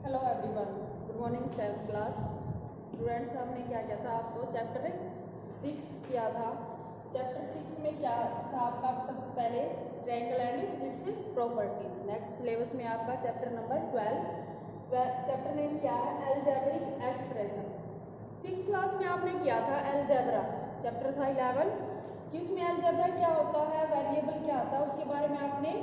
Hello everyone, good morning 7th class students. हमने क्या किया था, आपको चैप्टर 6 किया था। चैप्टर 6 में क्या था आपका, सबसे पहले triangle and its properties. Next syllabus में आपका चैप्टर नंबर 12। चैप्टर नेम क्या है, अलजेब्रिक एक्सप्रेशन। 6th क्लास में आपने किया था अलजेब्रा, चैप्टर था 11 कि उसमें अलजेब्रा क्या होता है, वेरिएबल क्या होता है, उसके बारे में आपने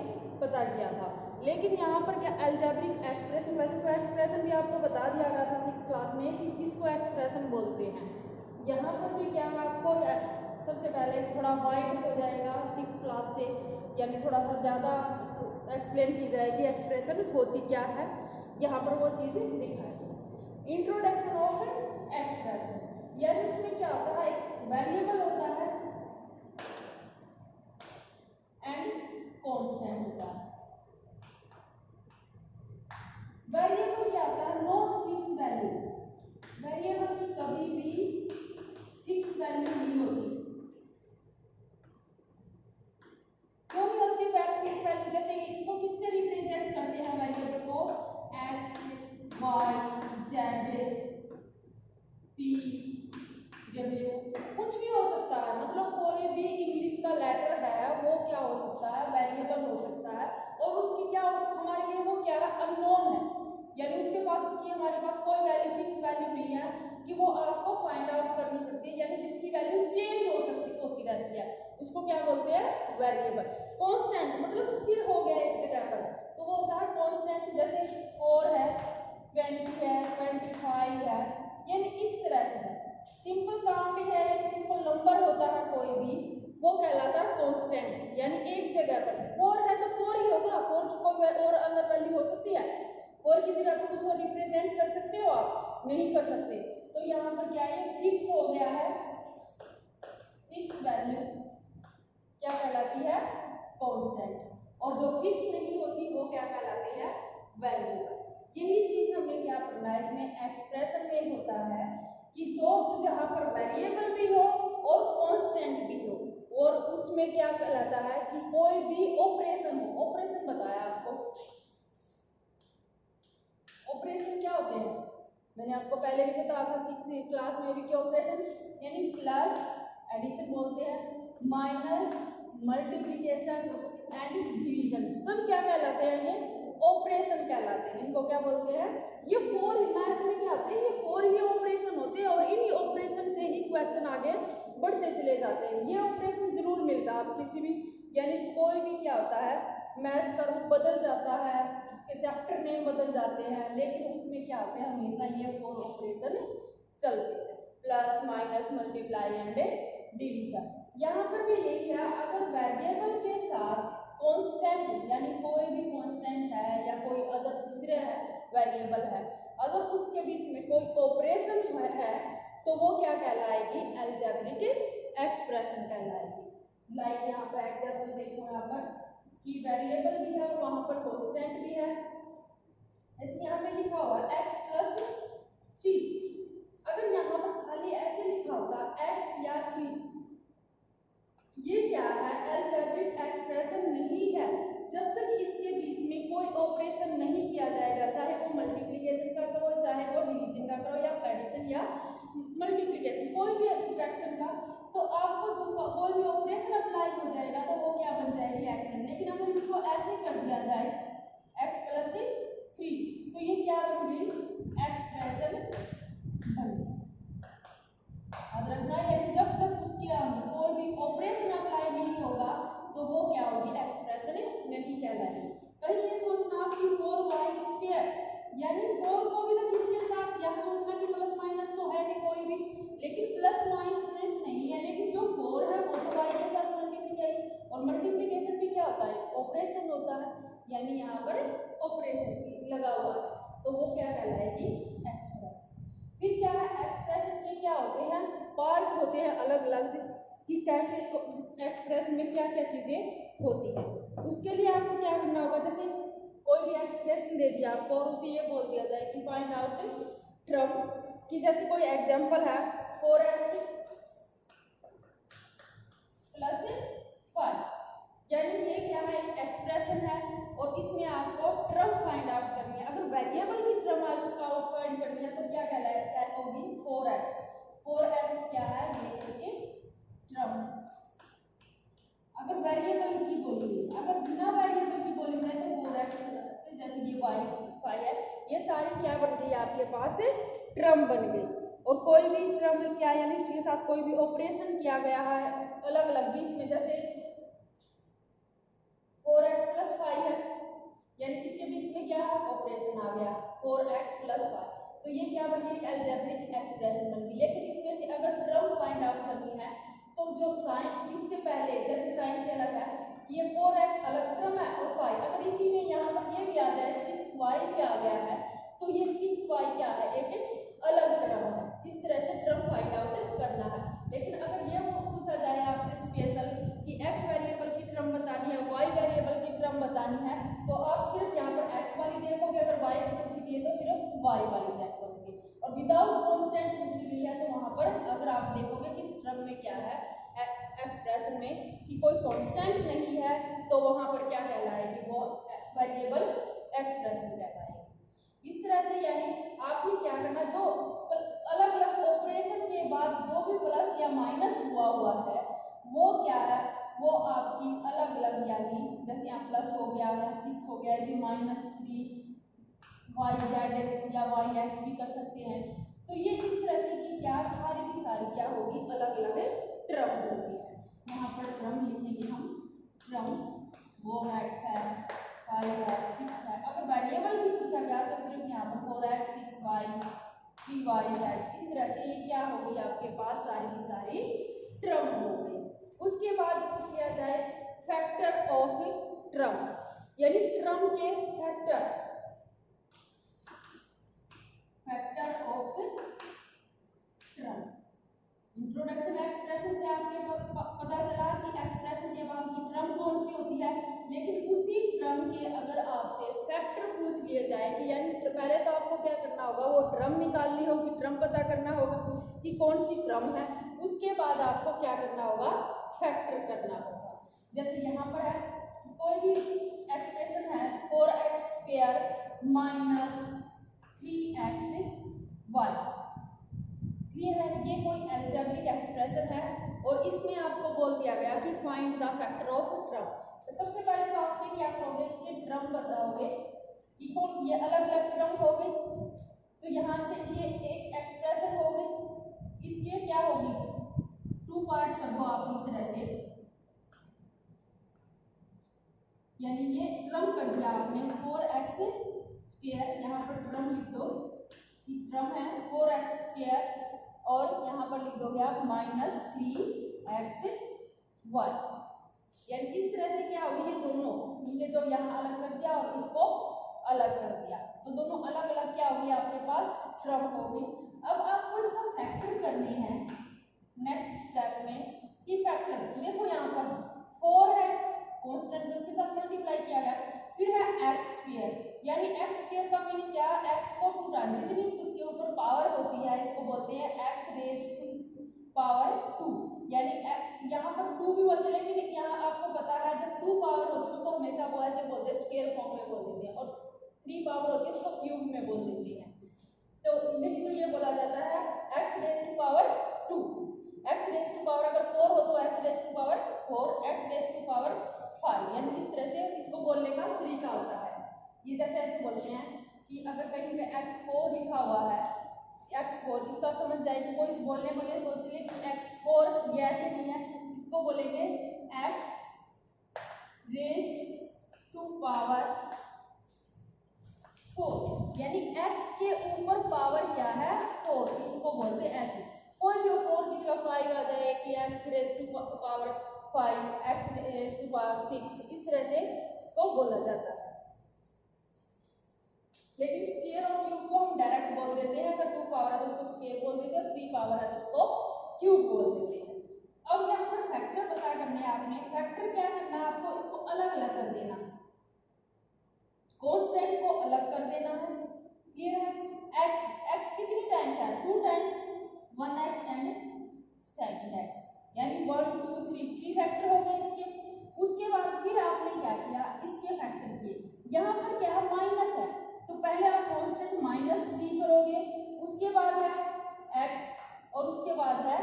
पता किया था। लेकिन यहाँ पर क्या अलजेब्रिक एक्सप्रेशन, वैसे तो एक्सप्रेशन भी आपको बता दिया गया था 6th क्लास में कि किसको एक्सप्रेशन बोलते हैं। यहाँ पर भी क्या है, आपको सबसे पहले थोड़ा वाइड हो जाएगा 6th क्लास से, यानी थोड़ा सा ज़्यादा एक्सप्लेन की जाएगी एक्सप्रेशन होती क्या है, यहाँ पर वो चीज़ें दिखाएगी। इंट्रोडक्शन ऑफ एक्सप्रेशन, यानी उसमें क्या होता है, एक वेरिएबल होता है एंड कांस्टेंट होता है। वेरिएबल क्या होता है, नॉट फिक्स वैल्यू। वेरिएबल की कभी भी फिक्स वैल्यू नहीं होती। क्यों नहीं होती फिक्स वैल्यू? जैसे इसको किससे रिप्रेजेंट करते हैं वेरिएबल को, X, Y, Z, P, W, कुछ भी हो सकता है। मतलब कोई भी इंग्लिश का लेटर है वो क्या हो सकता है, वेरिएबल हो सकता है। और उसकी क्या हमारे लिए वो क्या है, अननोन है, यानी उसके पास की हमारे पास कोई वैल्यू फिक्स वैल्यू नहीं है कि वो आपको फाइंड आउट करनी पड़ती है, यानी जिसकी वैल्यू चेंज होती रहती है, उसको क्या बोलते हैं, वेरिएबल। कांस्टेंट मतलब स्थिर हो गया एक जगह पर, तो वो होता है कांस्टेंट। जैसे 4 है, 20 है, 25 है, यानी इस तरह से है। सिंपल काउंटिंग है, यानी सिंपल नंबर होता है कोई भी, वो कहलाता है कांस्टेंट, यानी एक जगह पर 4 है तो 4 ही होगा। 4 की कोई और अंदर वैल्यू हो सकती है, 4 की जगह पर कुछ और रिप्रेजेंट कर सकते हो आप, नहीं कर सकते। तो यहाँ पर क्या है, फिक्स हो गया है। फिक्स वैल्यू क्या कहलाती है, कांस्टेंट। और जो फिक्स नहीं होती वो क्या कहलाती है, वेरिएबल। यही चीज हमने क्या पढ़ना है इसमें, एक्सप्रेशन में होता है कि जो जहाँ पर वेरिएबल भी हो और कांस्टेंट भी हो, और उसमें क्या कहलाता है कि कोई भी ऑपरेशन हो। ऑपरेशन बताया आपको, ऑपरेशन क्या होते हैं, मैंने आपको पहले भी बताया था 6th क्लास में भी कि ऑपरेशन यानी प्लस एडिशन बोलते हैं, माइनस, मल्टीप्लिकेशन एंड डिवीजन, सब क्या कहलाते हैं, ये ऑपरेशन कहलाते हैं। इनको क्या बोलते हैं, ये 4 मैथ में क्या होते हैं, ये 4 ही ऑपरेशन होते हैं और इन्हीं ऑपरेशन से ही क्वेश्चन आगे बढ़ते चले जाते हैं। ये ऑपरेशन जरूर मिलता है आप किसी भी, यानी कोई भी क्या होता है, मैथ का रूप बदल जाता है, उसके चैप्टर नेम बदल जाते हैं, लेकिन उसमें क्या होते हैं, हमेशा ये 4 ऑपरेशन चलते हैं, plus, minus, multiply and division. यहाँ पर भी यही है, अगर वेरिएबल के साथ कांस्टेंट यानी कोई भी कांस्टेंट है या कोई अदर दूसरे है वेरिएबल है, अगर उसके बीच में कोई ऑपरेशन है तो वो क्या कहलाएगी, अलजेब्रिक एक्सप्रेशन कहलाएगी। लाइक यहाँ पर एग्जाम्पल देखो, यहाँ पर कि वेरिएबल भी है और वहां पर कांस्टेंट भी है। इसमें यहाँ पे लिखा हुआ x प्लस 3, अगर यहाँ पर खाली ऐसे लिखा होता x या 3, ये क्या है, अलजेब्रिक एक्सप्रेशन नहीं है जब तक इसके बीच में कोई ऑपरेशन नहीं किया जाएगा, चाहे वो मल्टीप्लिकेशन का करो, चाहे वो डिवीजन का करो, या एडिशन या मल्टीप्लिकेशन, कोई भी फ्रैक्शन का, तो आपको जो कोई भी ऑपरेशन अप्लाई हो जाएगा तो वो क्या बन जाएगी, एक्सप्रेशन। लेकिन अगर इसको ऐसे कर दिया जाए x प्लस 3, तो ये क्या बन गई, एक्सप्रेशन बन गई। याद रखना, यानी जब तक उसके कोई भी ऑपरेशन अप्लाई नहीं होगा तो वो क्या होगी, एक्सप्रेशन नहीं कहलाएगी। कहीं ये सोचना आप कि 4y², यानी 4 को भी तो किसके साथ, यहाँ सोचना कि प्लस माइनस तो है नहीं कोई भी, लेकिन प्लस माइनस नहीं है, लेकिन जो 4 है वो तो y के साथ मल्टीप्लाई, और मल्टीप्लिकेशन भी क्या होता है, ऑपरेशन होता है, यानी यहाँ पर ऑपरेशन लगा हुआ है, तो वो क्या कहलाएगी, एक्सप्रेशन। फिर क्या है, एक्सप्रेशन के क्या होते हैं, पार्ट होते हैं अलग अलग कि कैसे एक्सप्रेशन में क्या क्या चीजें होती हैं। उसके लिए आपको क्या करना होगा, जैसे कोई भी एक्सप्रेशन दे दिया आपको और उसे ये बोल दिया जाए कि फाइंड आउट ट्रम, कि जैसे कोई एग्जांपल है 4x प्लस 5, यानी ये क्या है, एक एक्सप्रेशन है और इसमें आपको टर्म फाइंड आउट करनी है। अगर वेरिएबल की टर्म आउट फाइंड करनी है तो क्या कहलाए, क्या होगी, 4x। 4x क्या है, ये एक टर्म। अगर वेरिएबल की बोली, अगर बिना वेरिएबल की बोली जाए तो 4x से, जैसे ये y 5 है, ये सारी क्या बन गई आपके पास टर्म बन गई। और कोई भी टर्म क्या, यानी इसके साथ कोई भी ऑपरेशन किया गया है अलग अलग बीच में, जैसे 4x + 5 है, यानी इसके बीच में क्या ऑपरेशन आ गया, 4x + 5, तो ये क्या बन गई, अलजेब्रिक एक्सप्रेशन बन गई। लेकिन इसमें से अगर टर्म फाइंड आउट करनी है तो जो साइन इससे पहले, जैसे साइन से अलग है, ये 4x अलग टर्म है और 5, अगर इसी में यहाँ पर ये भी आ जाए 6y भी आ गया है तो ये 6y क्या है, एक अलग टर्म है। इस तरह से टर्म फाइंड आउट करना है। लेकिन अगर ये पूछा जाए आपसे स्पेशल कि x वेरिएबल की टर्म बतानी है, y वेरिएबल की टर्म बतानी है, तो आप सिर्फ यहाँ पर x वाली देखोगे, अगर y की पूछी गई है तो सिर्फ y वाली चेक करोगे। और विदाउट कांस्टेंट पूछी गई है तो वहां पर अगर आप देखोगे कि इस टर्म में क्या है, एक्सप्रेशन में कि कोई कांस्टेंट नहीं है, तो वहां पर क्या कहलाएगी, वो वेरिएबल एक्सप्रेशन कहलाएगी। इस तरह से यानी आपने क्या करना, जो अलग अलग ऑपरेशन के बाद जो भी प्लस या माइनस हुआ है वो क्या है, वो आपकी अलग अलग, यानी जैसे यहाँ प्लस हो गया या 6 हो गया, ऐसे -3 YZ या YX भी कर सकते हैं। तो ये इस तरह से कि क्या सारी की सारी क्या होगी, अलग अलग टर्म होगी। यहाँ पर टर्म लिखेंगे हम, टर्म 4x है, 5x, 6 है। अगर वेरिएबल भी पूछा गया तो सिर्फ यहाँ पर 4x, 6y, 3yz, इस तरह से ये क्या होगी आपके पास सारी की सारी टर्म हो गई। उसके बाद पूछ लिया जाए फैक्टर ऑफ टर्म, यानी टर्म के factor, factor of term. Introduction expression से आपके पता चला कि एक्सप्रेशन के बाद की टर्म कौन सी होती है, लेकिन उसी टर्म के अगर आपसे फैक्टर पूछ लिए जाए कि यानी पहले तो आपको क्या करना होगा, वो टर्म निकालनी होगी, टर्म पता करना होगा कि कौन सी टर्म है, उसके बाद आपको क्या करना होगा, फैक्टर करना होगा। जैसे यहाँ पर है कोई भी एक्सप्रेशन है 4x² - 3xy, क्लियर है, ये कोई अलजेब्रिक एक्सप्रेशन है और इसमें आपको बोल दिया गया कि find the factor of term. तो सबसे पहले तो आपने क्या करोगे, इसके टर्म बताओगे कि कौन, ये अलग अलग टर्म हो गई, तो यहाँ से ये एक एक्सप्रेशन हो गई, इसके क्या होगी, 2 पार्ट कर दो आप इस तरह से, यानी ये टर्म कर दिया आपने 4x², यहाँ पर टर्म लिख दो कि टर्म है 4x² और यहाँ पर लिख दोगे आप -3xy, यानी इस तरह से क्या होगी, ये दोनों हमने जो यहाँ अलग कर दिया और इसको अलग कर दिया, तो दोनों अलग अलग क्या होगी आपके पास टर्म होगी। अब आपको इसका फैक्टर करनी है नेक्स्ट स्टेप में कि फैक्टर देखो, यहाँ पर 4 है कांस्टेंट जो इसके साथ मल्टीप्लाई किया गया, फिर है x², यानी x² का मीनिंग क्या है, x को 2 टाइम, जितनी उसके ऊपर पावर होती है इसको बोलते हैं x⁻², यानी यहाँ पर 2 भी बोलते हैं, लेकिन यहाँ आपको पता है जब 2 पावर होती है उसको हमेशा वो ऐसे बोलते हैं, स्क्वायर फॉर्म में बोल देते हैं, और 3 पावर होती है उसको क्यूब में बोल देते हैं। तो नहीं तो ये बोला जाता है x⁻², x⁻, अगर 4 हो तो x⁻⁴, x⁻⁵, यानी इस तरह से इसको बोलने का तरीका होता है। ये जैसे ऐसे बोलते हैं कि अगर कहीं पे x4 लिखा हुआ है, x4, इसका समझ जाए कि कोई बोलने को ये सोच ले कि x4 ये ऐसे नहीं है, इसको बोलेंगे x⁻⁴, यानी x के ऊपर पावर क्या है 4, इसको बोलते हैं ऐसे। कोई भी 4 की जगह 5 आ जाए कि x⁻⁵, x⁻�6, इस तरह से इसको बोला जाता है। लेकिन स्क्वायर और क्यूब को हम डायरेक्ट बोल देते हैं, अगर 2 पावर है तो उसको स्क्वायर बोल देते हैं और 3 पावर है तो उसको क्यूब बोल देते हैं। अब यहाँ पर फैक्टर पता करने हैं आपने, फैक्टर क्या करना है आपको, इसको अलग अलग कर देना, कांस्टेंट को अलग कर देना है, क्लियर है। x कितनी टाइम्स है, 2 टाइम्स 1x एंड 2x, यानी 1 2 3 फैक्टर हो गए इसके। उसके बाद फिर आपने क्या किया, इसके फैक्टर किए। यहाँ पर क्या है, माइनस है, तो पहले आप कांस्टेंट -3 करोगे, उसके बाद है x और उसके बाद है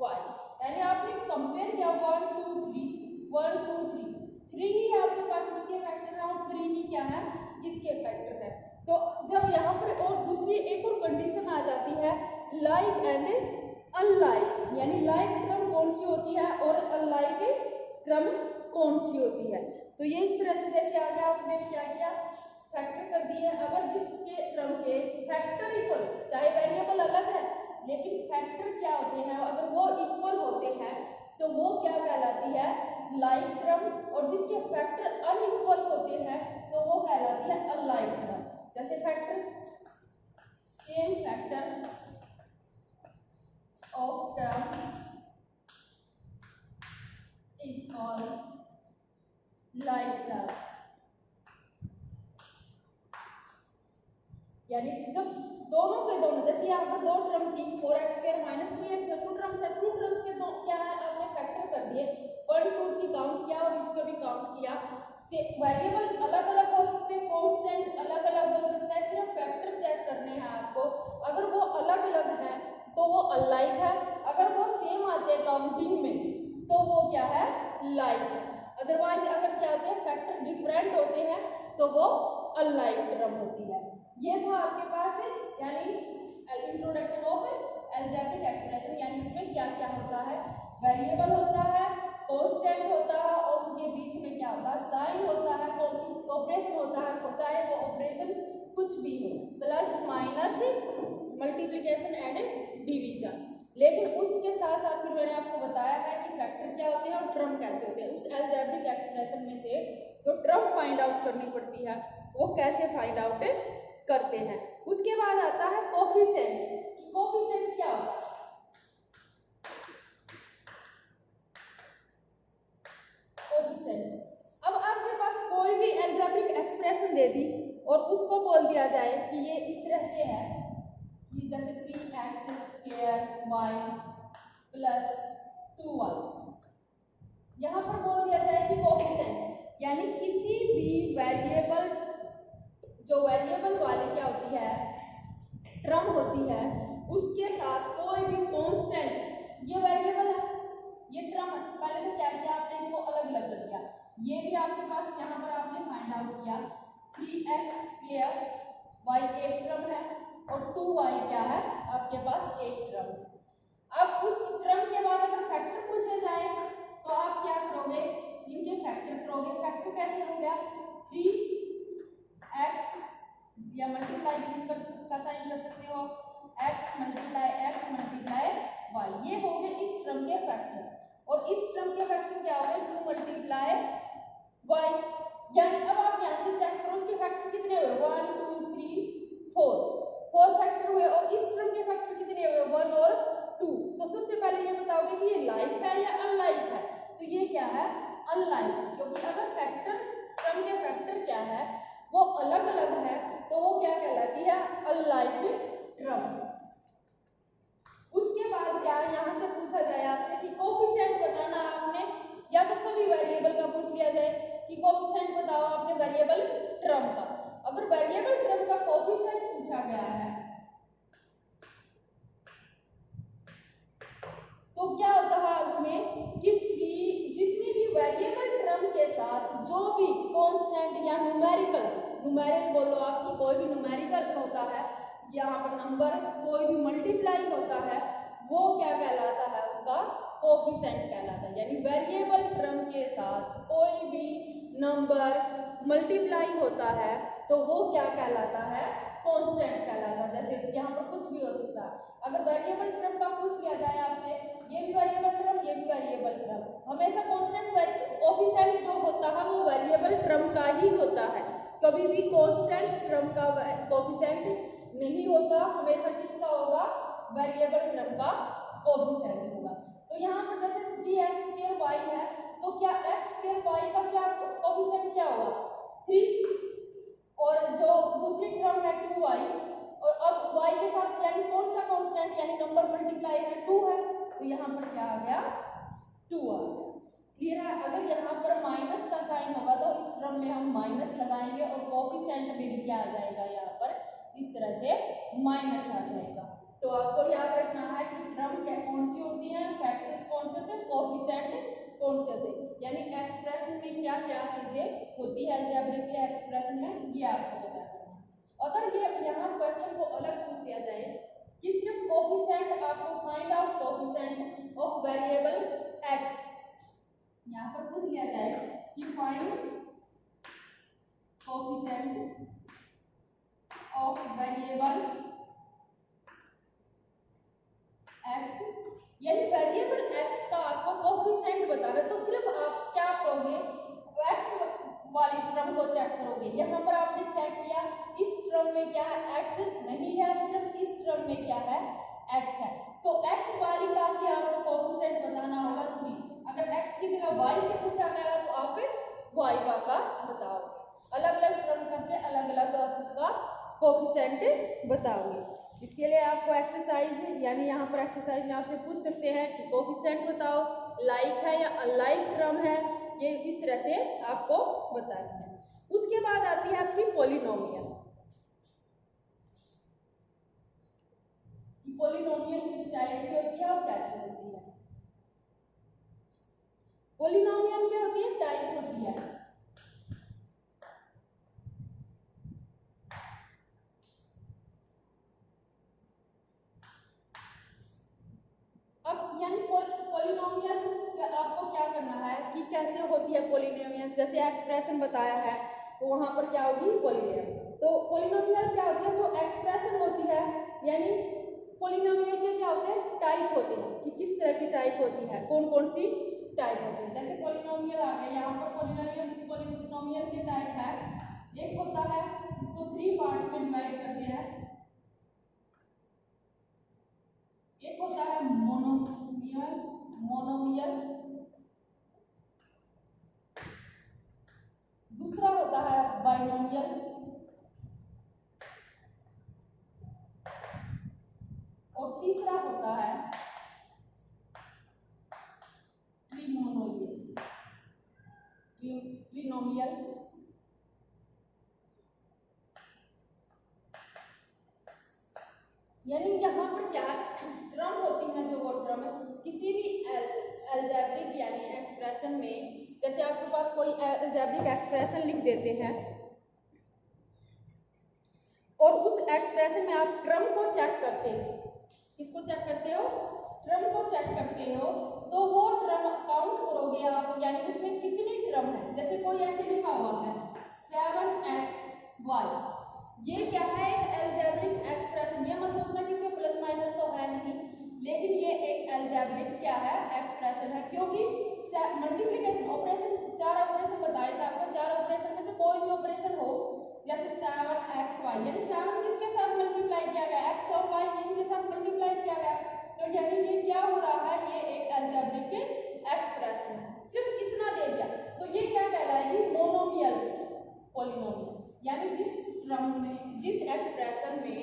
y, यानी आपने कंपेयर किया 1 2 3 1 2 3 3 ही आपके पास इसके फैक्टर है और 3 ही क्या है, इसके फैक्टर है। तो जब यहाँ पर और दूसरी एक और कंडीशन आ जाती है, लाइक एंड अनलाइक, यानी लाइक टर्म कौन सी होती है और अनलाइक टर्म कौन सी होती है। तो ये इस तरह से जैसे आगे आपने क्या किया, फैक्टर कर दिए। अगर जिसके टर्म के फैक्टर इक्वल, चाहे वेरिएबल अलग है लेकिन फैक्टर क्या होते हैं, अगर वो इक्वल होते हैं तो वो क्या कहलाती है, लाइक टर्म, और जिसके फैक्टर अनइक्वल होते हैं तो वो कहलाती है अनलाइक टर्म। जैसे factor, same factor of term is called like term, यानी जब दोनों के दोनों, जैसे यहाँ पर दो टर्म थी 4x² -3x, टू टर्म्स है, टू टर्म्स के दो क्या है, आपने फैक्टर कर दिए, 1 2 3 काउंट किया और इसको भी काउंट किया। से वेरिएबल अलग अलग हो सकते हैं, कांस्टेंट अलग अलग हो सकता है, सिर्फ फैक्टर चेक करने हैं आपको। अगर वो अलग अलग है तो वो अनलाइक है, अगर वो सेम आते हैं काउंटिंग में तो वो क्या है, लाइक है। अदरवाइज अगर क्या होते हैं, फैक्टर डिफरेंट होते हैं तो वो अनलाइक टर्म होती है। ये था आपके पास यानी इंट्रोडक्शन ऑफ अलजेब्रिक एक्सप्रेशन, यानी उसमें क्या क्या होता है, वेरिएबल होता है, कांस्टेंट होता है और उनके बीच में क्या होता है, साइन होता है, ऑपरेशन होता है, चाहे वो ऑपरेशन कुछ भी हो, plus minus multiplication and division. लेकिन उसके साथ साथ फिर मैंने आपको बताया है कि फैक्टर क्या होते हैं और टर्म कैसे होते हैं। उस अलजेब्रिक एक्सप्रेशन में से जो टर्म फाइंड आउट करनी पड़ती है वो कैसे फाइंड आउट करते हैं। उसके बाद आता है कोफिशिएंट्स। कोफिशिएंट क्या होता है, कोफिशिएंट। अब आपके पास कोई भी अलजेब्रिक एक्सप्रेशन दे दी और उसको बोल दिया जाए कि ये इस तरह से है, कि जैसे 3x² y प्लस 2y, यहाँ पर बोल दिया जाए कि कोफिशिएंट, यानी किसी भी वेरिएबल, जो वेरिएबल वाले क्या होती है, टर्म होती है, उसके साथ कोई भी कांस्टेंट, ये वेरिएबल है, ये टर्म है, पहले तो क्या किया आपने, इसको अलग अलग कर दिया, ये भी आपके पास यहाँ पर आपने फाइंड आउट किया 3x² y एक टर्म है और 2y क्या है आपके पास एक टर्म है। अब उस टर्म के बाद अगर फैक्टर पूछे जाए तो आप क्या करोगे, इनके फैक्टर करोगे। फैक्टर कैसे हो गया, 3x या मल्टीप्लाई भी कर, इसका साइन कर सकते हो, x मल्टीप्लाई y, ये हो गए इस टर्म के फैक्टर। और इस टर्म के फैक्टर क्या हो गए, 2 मल्टीप्लाई y, यानी अब आप यहाँ से चेक करो उसके फैक्टर कितने हुए, 1 2 3 4 फैक्टर हुए, और इस टर्म के फैक्टर कितने हुए, 1 और 2। तो सबसे पहले ये बताओगे कि ये लाइक है या अनलाइक है, तो ये क्या है, अनलाइक है, क्योंकि अगर फैक्टर, टर्म के फैक्टर क्या है वो अलग अलग है तो वो क्या कहलाती है, अनलाइक टर्म। उसके बाद क्या यहाँ से पूछा जाए आपसे कि कोफिशिएंट बताना आपने, या तो सभी वेरिएबल का पूछ लिया जाए कि कोफिशिएंट बताओ आपने वेरिएबल टर्म का। अगर वेरिएबल टर्म का कोफिशिएंट पूछा गया है तो क्या होता है उसमें कि जितनी भी वेरिएबल टर्म के साथ जो भी कांस्टेंट या न्यूमेरिकल बोलो आपकी, कोई भी न्यूमेरिकल होता है, यहाँ पर नंबर कोई भी मल्टीप्लाई होता है, वो क्या कहलाता है, उसका कोफिशिएंट कहलाता है। यानी वेरिएबल टर्म के साथ कोई भी नंबर मल्टीप्लाई होता है तो वो क्या कहलाता है, कांस्टेंट कहलाता है। जैसे यहाँ पर कुछ भी हो सकता है, अगर वेरिएबल टर्म का पूछ लिया जाए आपसे, ये भी वेरिएबल टर्म, ये भी वेरिएबल टर्म, हमेशा कांस्टेंट कोफिशिएंट जो होता है वो वेरिएबल टर्म का ही होता है, कभी भी कांस्टेंट टर्म का कोफिशिएंट नहीं होता, हमेशा किसका होगा, वेरिएबल टर्म का कोफिशिएंट होगा। तो यहाँ पर जैसे 3x² y है तो क्या x² y का क्या कोफिशिएंट क्या होगा, 3, और जो दूसरी टर्म है 2y, और अब y के साथ यानी कौन सा कांस्टेंट यानी नंबर मल्टीप्लाई है, 2 है, तो यहाँ पर क्या आ गया, 2 आ गया। क्लियर है? अगर यहाँ पर माइनस का साइन होगा तो इस टर्म में हम माइनस लगाएंगे और कोफिशिएंट में भी क्या आ जाएगा, यहाँ पर इस तरह से माइनस आ जाएगा। तो आपको याद रखना है कि टर्म क्या कौन सी होती है, फैक्टर्स कौन से होते हैं, कोफिशिएंट कौन से होते हैं, यानी एक्सप्रेशन में क्या क्या चीजें होती है अलजेब्रिक एक्सप्रेशन में, ये आपको बताना है। अगर ये यहाँ क्वेश्चन को अलग पूछ दिया जाए कि सिर्फ कोफिशिएंट आपको find out coefficient of variable x, यहाँ पर पूछ लिया जाए कि find coefficient of variable x, यानी वेरिएबल एक्स का आपको कोफिशिएंट बताना है, तो सिर्फ आप क्या करोगे, एक्स वाली टर्म को चेक करोगे। यहाँ पर आपने चेक किया इस टर्म में क्या है, एक्स नहीं है, सिर्फ इस टर्म में क्या है, एक्स है, तो एक्स वाली का ही आपको कोफिशिएंट बताना होगा 3। अगर एक्स की जगह वाई से पूछा गया तो आप वाई का बताओगे, अलग अलग टर्म करके अलग अलग आप उसका कोफिशिएंट बताओगे। इसके लिए आपको एक्सरसाइज, यानी यहाँ पर एक्सरसाइज में आपसे पूछ सकते हैं कि कोफिशिएंट बताओ, लाइक है या अनलाइक टर्म है, ये इस तरह से आपको बताना है। उसके बाद आती है आपकी पॉलिनोमियल। पॉलिनोमियल किस टाइप की होती है और कैसे होती है? पॉलिनोमियल क्या होती है, टाइप होती है। अब यानी पॉलिनोमियल आपको क्या करना है कि कैसे होती है पॉलिनोमियल, जैसे एक्सप्रेशन बताया है तो वहां पर क्या होगी, पॉलिनोमियल। तो पॉलिनोमियल क्या होती है, जो एक्सप्रेशन होती है, यानी पॉलिनोमियल के क्या होते हैं, टाइप होते हैं कि किस तरह की टाइप होती है, कौन कौन सी टाइप होती है। जैसे पॉलिनोमियल आ गए, यहाँ पर पॉलिनोमियल के टाइप है, एक होता है इसको 3 पार्ट्स में डिवाइड करते हैं, एक होता है मोनोमियल, दूसरा होता है बाइनोमियल्स, और तीसरा होता है ट्रिनोमियल्स। यानी यहाँ पर क्या टर्म होती है, जो वो टर्म किसी भी अलजेब्रिक यानी एक्सप्रेशन में, जैसे आपके पास कोई अलजेब्रिक एक्सप्रेशन लिख देते हैं और उस एक्सप्रेशन में आप टर्म को चेक करते हो, किसको चेक करते हो, टर्म को चेक करते हो, तो वो टर्म काउंट करोगे आप, यानी उसमें कितनी टर्म है। जैसे कोई ऐसे लिखा हुआ है 7xy, ये क्या है, एक अलजेब्रिक एक्सप्रेशन। ये मत सोचना कि इसमें प्लस माइनस तो है नहीं, लेकिन ये एक अलजेब्रिक क्या है, एक्सप्रेशन है, क्योंकि मल्टीप्लिकेशन ऑपरेशन, 4 ऑपरेशन बताए थे आपको, 4 ऑपरेशन में से कोई भी ऑपरेशन हो, जैसे 7xy, यानी 7 किसके साथ मल्टीप्लाई किया गया, x और y इनके साथ मल्टीप्लाई किया गया, तो यानी ये क्या हो रहा है, ये एक अलजेब्रिक एक्सप्रेशन है। सिर्फ इतना दे दिया तो ये क्या कहलाएगी, मोनोमियल्स पॉलिनोमियल, यानी जिस टर्म में, जिस एक्सप्रेशन में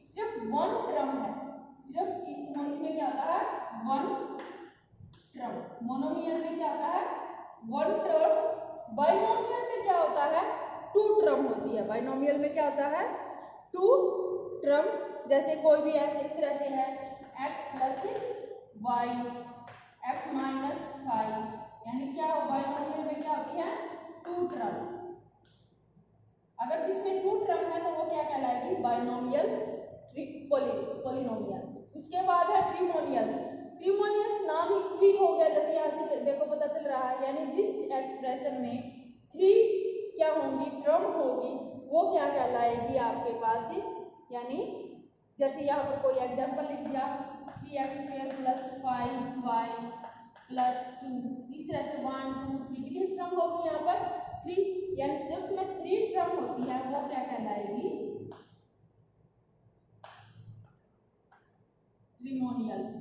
सिर्फ 1 टर्म है, सिर्फ इसमें क्या आता है, 1 टर्म। मोनोमियल में क्या आता है, 1 टर्म। बाइनोमियल में क्या होता है, 2 टर्म होती है। बाइनोमियल में क्या होता है, 2 टर्म। जैसे कोई भी ऐसे इस तरह से है x plus Y, x minus 5, यानी क्या हो, बाइनोमियल में क्या होती है, 2 टर्म। अगर जिसमें 2 टर्म है तो वो क्या कहलाएगी, बाइनोमियल्स पॉलिनोमियल। उसके बाद है ट्रिमोनियल्स। ट्रिमोनियल्स नाम ही 3 हो गया, जैसे यहाँ से देखो पता चल रहा है, यानी जिस एक्सप्रेशन में 3 क्या होंगी, टर्म होगी, वो क्या कहलाएगी आपके पास, यानी जैसे यहाँ पर कोई एग्जांपल लिख दिया 3x² प्लस 5y प्लस 2, इस तरह से 1 2 3 कितनी टर्म होगी यहाँ पर, 3, यानी जब उसमें 3 टर्म होती है वो क्या कहलाएगी, ट्रिमोनियल्स।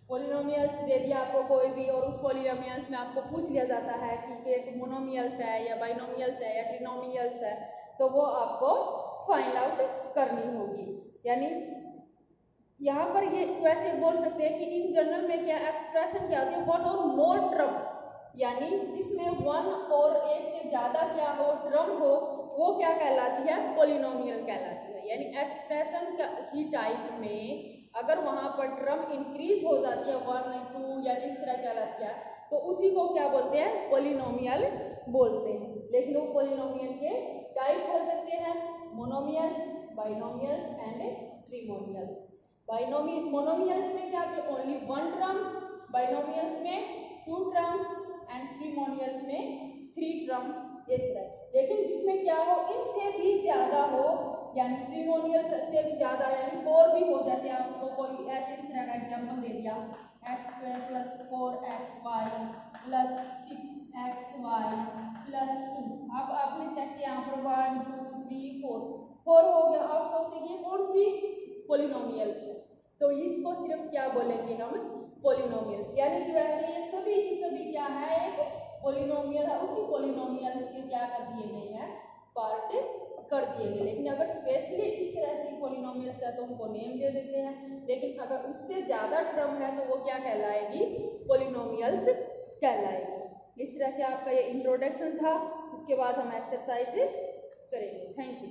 पॉलिनोमियल्स दे दिया आपको कोई भी, और उस पॉलिनोमियल्स में आपको पूछ लिया जाता है कि मोनोमियल्स है या बाइनोमियल्स है या ट्रिनोमियल्स है, तो वो आपको फाइंड आउट करनी होगी। यानी यहाँ पर ये वैसे बोल सकते हैं कि इन जनरल में क्या एक्सप्रेशन क्या होती है, वन और मोर टर्म, यानी जिसमें वन और एक से ज़्यादा क्या हो, टर्म हो, वो क्या कहलाती है, पोलिनोमियल कहलाती है। यानी एक्सप्रेशन की टाइप में अगर वहाँ पर टर्म इंक्रीज हो जाती है, 1 2 यानी इस तरह कहलाती है, तो उसी को क्या बोलते हैं, पोलिनोमियल बोलते हैं। लेकिन वो पोलिनोमियल के टाइप हो सकते हैं, मोनोमियल्स, बाइनोमियल्स एंड ट्रिमोनियल्स। मोनोमियल्स में क्या कि ओनली वन टर्म, बाइनोमियल्स में 2 टर्म्स एंड ट्रिमोनियल्स में 3 टर्म, इस तरह। लेकिन जिसमें क्या हो, इनसे भी ज़्यादा हो, यानी ट्रिमोनियल्स से भी ज़्यादा, यानी 4 भी हो, जैसे आपको कोई ऐसे इस तरह का एग्जाम्पल दे दिया, x² + 4xy + 6xy + 2। अब आपने चेक किया यहाँ पर 1 2 3 4 हो गया। आप सोचते कि ये कौन सी पोलिनोमियल्स है, तो इसको सिर्फ क्या बोलेंगे हम, पोलिनोमियल्स। यानी कि वैसे ये सभी की सभी क्या है, एक पोलिनोमियल है, उसी पोलिनोमियल्स के क्या कर दिए गए हैं, पार्ट कर दिए गए। लेकिन अगर स्पेशली इस तरह से पोलिनोमियल्स है तो उनको नेम दे देते हैं, लेकिन अगर उससे ज़्यादा टर्म है तो वो क्या कहलाएगी, पोलिनोमियल्स कहलाएगी। इस तरह से आपका ये इंट्रोडक्शन था, उसके बाद हम एक्सरसाइज करेंगे। Thank you.